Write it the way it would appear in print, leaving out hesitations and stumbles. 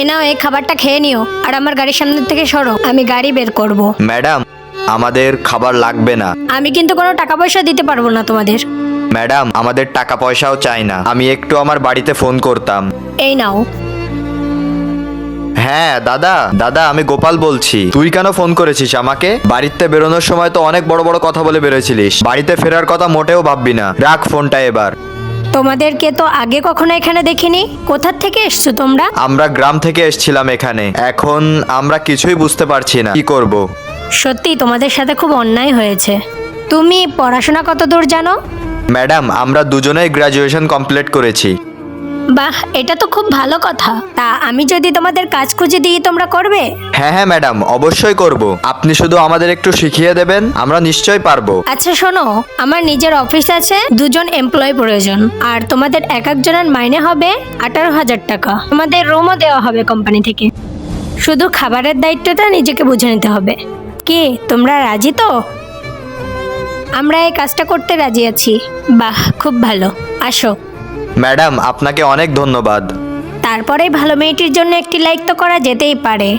এ নাও, এই খাবারটা খেয়ে নিও আর আমার গাড়ির সামনে থেকে সরো, আমি গাড়ি বের করব। ম্যাডাম, আমাদের খাবার লাগবে না। আমি কিন্তু কোনো টাকা পয়সা দিতে পারবো না তোমাদের। ম্যাডাম, আমাদের টাকা পয়সাও চাই না, আমি একটু আমার বাড়িতে ফোন করতাম। এই নাও। হ্যাঁ দাদা, দাদা আমি গোপাল বলছি। তুই কেন ফোন করেছিস আমাকে? বাড়িতে বেরোনোর সময় তো অনেক বড় বড় কথা বলে বেরোছিলিস, বাড়িতে ফেরার কথা মোটেও ভাববি না। রাখ ফোনটা এবার। তোমাদেরকে তো আগে কখনো এখানে দেখিনি। কোথার থেকে এসছো তোমরা? আমরা গ্রাম থেকে এসেছিলাম এখানে, এখন আমরা কিছুই বুঝতে পারছি না কি করব। সত্যি তোমাদের সাথে খুব অন্যায় হয়েছে। তুমি পড়াশোনা কত দূর জানো? ম্যাডাম, আমরা দুজনেই গ্র্যাজুয়েশন কমপ্লিট করেছি। বাহ, এটা তো খুব ভালো কথা। তা আমি যদি তোমাদের কাজ খুঁজে দিই তোমরা করবে? হ্যাঁ হ্যাঁ ম্যাডাম, অবশ্যই করব। আপনি শুধু আমাদের একটু শিখিয়ে দেবেন, আমরা নিশ্চয়ই পারবো। আচ্ছা শোনো, আমার নিজের অফিস আছে, 2জন এমপ্লয় প্রয়োজন। আর তোমাদের এক একজনের মাইনে হবে 18,000 টাকা। তোমাদের রুমও দেওয়া হবে কোম্পানি থেকে। শুধু খাবারের দায়িত্বটা নিজেকে বুঝে নিতে হবে। কি তোমরা রাজি তো? আমরা এই কাজটা করতে রাজি আছি। বাহ, খুব ভালো। আসো। ম্যাডাম, আপনাকে অনেক ধন্যবাদ। তারপরে ভালো মেয়েটির জন্য একটি লাইক তো করা যেতেই পারে।